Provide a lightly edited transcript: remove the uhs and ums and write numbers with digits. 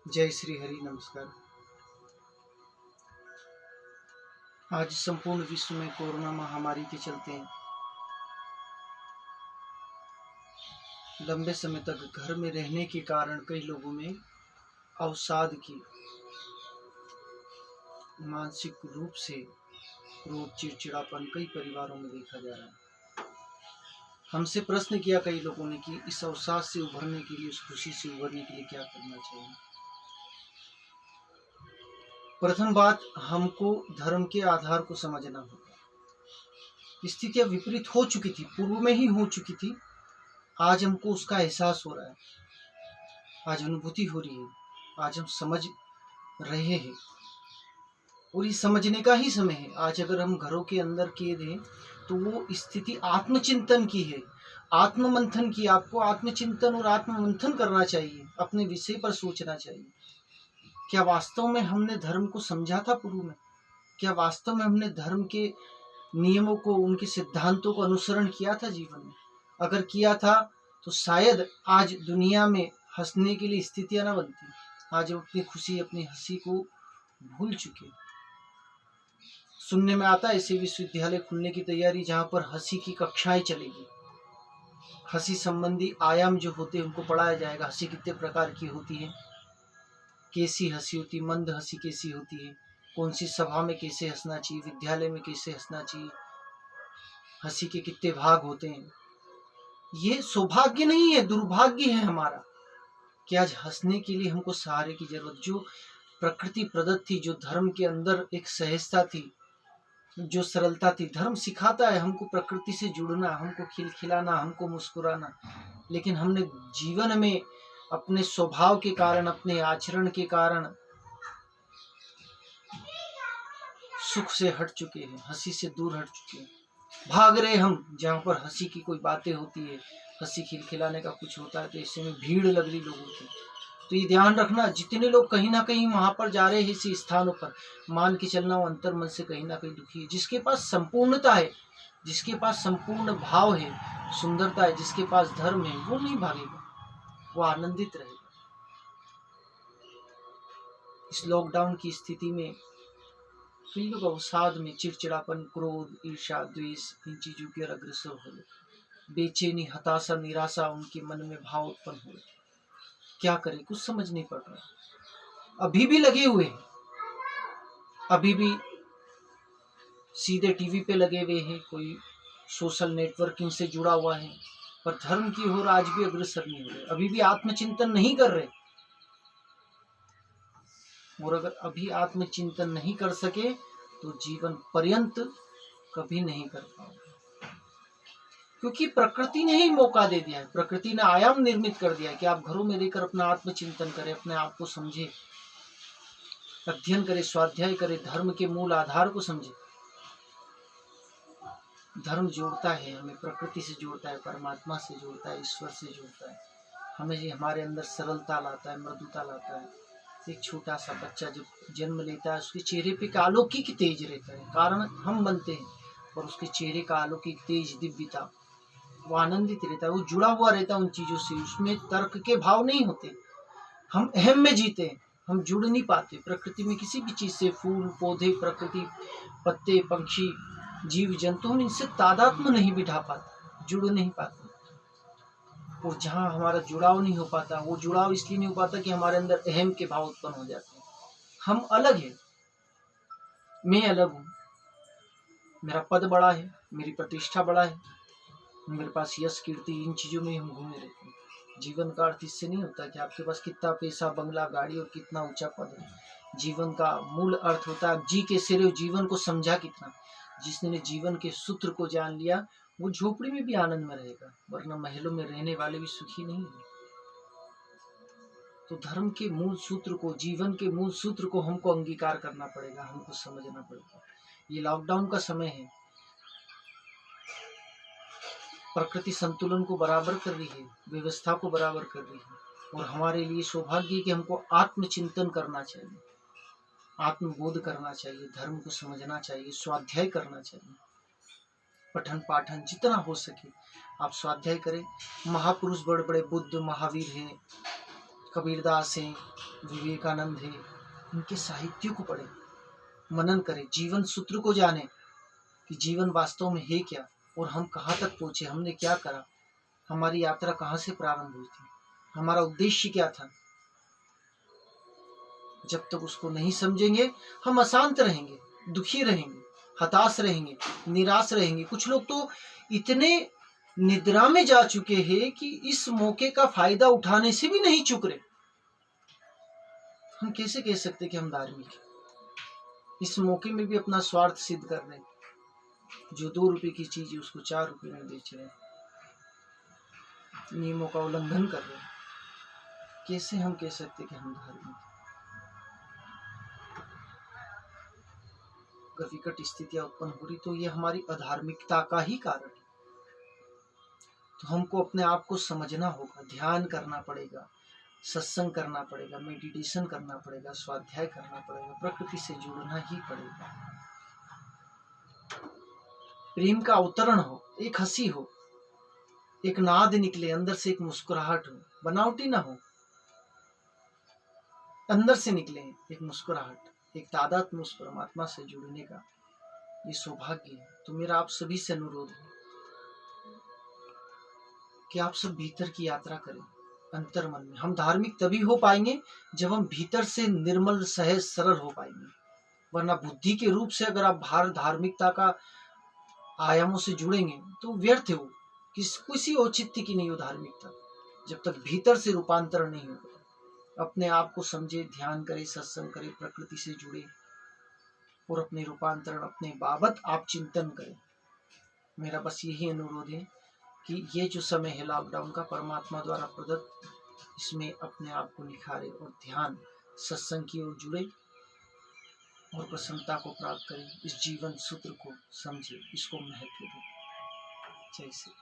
जय श्री हरि। नमस्कार। आज संपूर्ण विश्व में कोरोना महामारी के चलते लंबे समय तक घर में रहने के कारण कई लोगों में अवसाद की मानसिक रूप से क्रोध, चिड़चिड़ापन कई परिवारों में देखा जा रहा है। हमसे प्रश्न किया कई लोगों ने कि इस अवसाद से उभरने के लिए, उस खुशी से उभरने के लिए क्या करना चाहिए। प्रथम बात, हमको धर्म के आधार को समझना होगा। स्थितियां विपरीत हो चुकी थी, पूर्व में ही हो चुकी थी। आज हमको उसका एहसास हो रहा है, आज अनुभूति हो रही है, आज हम समझ रहे हैं और ये समझने का ही समय है। आज अगर हम घरों के अंदर किए दें तो वो स्थिति आत्मचिंतन की है, आत्ममंथन की। आपको आत्मचिंतन और आत्ममंथन करना चाहिए, अपने विषय पर सोचना चाहिए। क्या वास्तव में हमने धर्म को समझा था पूर्व में? क्या वास्तव में हमने धर्म के नियमों को, उनके सिद्धांतों को अनुसरण किया था जीवन में? अगर किया था तो शायद आज दुनिया में हंसने के लिए स्थितियां न बनती। आज हम अपनी खुशी, अपनी हंसी को भूल चुके। सुनने में आता है ऐसे विश्वविद्यालय खुलने की तैयारी, जहां पर हंसी की कक्षाएं चलेगी। हंसी संबंधी आयाम जो होते हैं उनको पढ़ाया जाएगा। हंसी कितने प्रकार की होती है, कैसी हंसी होती, मंद हंसी कैसी होती है, कौन सी सभा में कैसे हंसना चाहिए, विद्यालय में कैसे हंसना चाहिए, हंसी के कितने भाग होते हैं। ये सौभाग्य नहीं है, दुर्भाग्य है हमारा कि आज हंसने के लिए हमको सहारे की जरूरत। जो प्रकृति प्रदत्त थी, जो धर्म के अंदर एक सहजता थी, जो सरलता थी। धर्म सिखाता है हमको प्रकृति से जुड़ना, हमको खिलखिलाना, हमको मुस्कुराना। लेकिन हमने जीवन में अपने स्वभाव के कारण, अपने आचरण के कारण सुख से हट चुके हैं, हंसी से दूर हट चुके हैं। भाग रहे हम जहाँ पर हंसी की कोई बातें होती है, हंसी खिलखिलाने का कुछ होता है, तो ऐसे में भीड़ लग रही लोगों की। तो ये ध्यान रखना, जितने लोग कहीं ना कहीं वहां पर जा रहे हैं इसी स्थानों पर, मान के चलना वो अंतर मन से कहीं ना कहीं दुखी है। जिसके पास संपूर्णता है, जिसके पास संपूर्ण भाव है, सुंदरता है, जिसके पास धर्म है, वो नहीं भागेगा, वो आनंदित रहेगा। इस लॉकडाउन की स्थिति में कई लोग अवसाद में, चिड़चिड़ापन, क्रोध, ईर्ष्या, द्वेष, इन चीजों की ओर अग्रसर हो गए। बेचैनी, हताशा, निराशा उनके मन में भाव उत्पन्न हुए। क्या करें, कुछ समझ नहीं पड़ रहा। अभी भी लगे हुए हैं, अभी भी सीधे टीवी पे लगे हुए हैं, कोई सोशल नेटवर्किंग से जुड़ा हुआ है, पर धर्म की ओर आज भी अग्रसर नहीं हो रहे, अभी भी आत्मचिंतन नहीं कर रहे। और अगर अभी आत्मचिंतन नहीं कर सके तो जीवन पर्यंत कभी नहीं कर पाओगे, क्योंकि प्रकृति ने ही मौका दे दिया है, प्रकृति ने आयाम निर्मित कर दिया है कि आप घरों में रहकर अपना आत्मचिंतन करें, अपने आप को समझे, अध्ययन करे, स्वाध्याय करे, धर्म के मूल आधार को समझे। धर्म जोड़ता है हमें, प्रकृति से जोड़ता है, परमात्मा से जोड़ता है, ईश्वर से जोड़ता है। हमें ये हमारे अंदर सरलता लाता है, मृदुता लाता है। एक छोटा सा बच्चा जब जन्म लेता है, उसके चेहरे पे का अलौकिक तेज रहता है, कारण हम बनते हैं, और उसके चेहरे का अलौकिक तेज, दिव्यता, वो आनंदित रहता है, वो जुड़ा हुआ रहता है उन चीजों से। उसमें तर्क के भाव नहीं होते, हम अहम में जीते हैं, हम जुड़ नहीं पाते प्रकृति में किसी भी चीज से। फूल, पौधे, प्रकृति, पत्ते, पंक्षी, जीव जंतु, हम इनसे तादात्म्य नहीं बिठा पाते, जुड़ नहीं पाते। और जहाँ हमारा जुड़ाव नहीं हो पाता, वो जुड़ाव इसलिए नहीं हो पाता कि हमारे अंदर अहम के भाव उत्पन्न हो जाते हैं। हम अलग हैं, मैं अलग हूँ, मेरा पद बड़ा है, मेरी प्रतिष्ठा बड़ा है, मेरे पास यश, कीर्ति, इन चीजों में हम घूमे रहते हैं। जीवन का अर्थ इससे नहीं होता कि आपके पास कितना पैसा, बंगला, गाड़ी और कितना ऊंचा पद है। जीवन का मूल अर्थ होता है जी के सिरे जीवन को समझा कितना। जिसने जीवन के सूत्र को जान लिया वो झोपड़ी में भी आनंद में रहेगा, वरना महलों में रहने वाले भी सुखी नहीं है। तो धर्म के मूल सूत्र को, जीवन के मूल सूत्र को हमको अंगीकार करना पड़ेगा, हमको समझना पड़ेगा। ये लॉकडाउन का समय है, प्रकृति संतुलन को बराबर कर रही है, व्यवस्था को बराबर कर रही है, और हमारे लिए सौभाग्य है कि हमको आत्मचिंतन करना चाहिए, आत्मबोध करना चाहिए, धर्म को समझना चाहिए, स्वाध्याय करना चाहिए। पठन पाठन जितना हो सके आप स्वाध्याय करें। महापुरुष बड़े बड़े बुद्ध, महावीर हैं, कबीरदास हैं, विवेकानंद हैं, इनके साहित्य को पढ़ें, मनन करें, जीवन सूत्र को जानें कि जीवन वास्तव में है क्या और हम कहाँ तक पहुँचे, हमने क्या करा, हमारी यात्रा कहाँ से प्रारंभ हुई थी, हमारा उद्देश्य क्या था। जब तक उसको नहीं समझेंगे हम अशांत रहेंगे, दुखी रहेंगे, हताश रहेंगे, निराश रहेंगे। कुछ लोग तो इतने निद्रा में जा चुके हैं कि इस मौके का फायदा उठाने से भी नहीं चूक रहे। हम कैसे कह सकते कि हम धार्मिक हैं? इस मौके में भी अपना स्वार्थ सिद्ध कर रहे हैं। जो 2 रुपए की चीज है उसको 4 रुपए में बेच रहे हैं, नियमों का उल्लंघन कर रहे हैं। कैसे हम कह सकते कि हम धार्मिक हैं? अगर विकट स्थितियां उत्पन्न हो रही तो ये हमारी अधार्मिकता का ही कारण है। तो हमको अपने आप को समझना होगा, ध्यान करना पड़ेगा, सत्संग करना पड़ेगा, मेडिटेशन करना पड़ेगा, स्वाध्याय करना पड़ेगा, प्रकृति से जुड़ना ही पड़ेगा। प्रेम का अवतरण हो, एक हंसी हो, एक नाद निकले, अंदर से एक मुस्कुराहट हो, बनावटी ना हो, अंदर से निकले एक मुस्कुराहट, एक तादात्म्य उस परमात्मा से जुड़ने का ये सौभाग्य है। तो मेरा आप सभी से अनुरोध है कि आप सब भीतर की यात्रा करें, अंतर मन में। हम धार्मिक तभी हो पाएंगे जब हम भीतर से निर्मल, सहज, सरल हो पाएंगे। वरना बुद्धि के रूप से अगर आप बाहर धार्मिकता का आयामों से जुड़ेंगे तो व्यर्थ है वो, किसी औचित्य की नहीं हो धार्मिकता, जब तक भीतर से रूपांतरण नहीं होगा। अपने आप को समझे, ध्यान करे, सत्संग करे, प्रकृति से जुड़े और अपने रूपांतरण, अपने बाबत आप चिंतन करें। मेरा बस यही अनुरोध है कि ये जो समय है लॉकडाउन का परमात्मा द्वारा प्रदत्त, इसमें अपने आप को निखारे और ध्यान, सत्संग की ओर जुड़े और प्रसन्नता को प्राप्त करें। इस जीवन सूत्र को समझे, इसको महत्व दें। जय श्री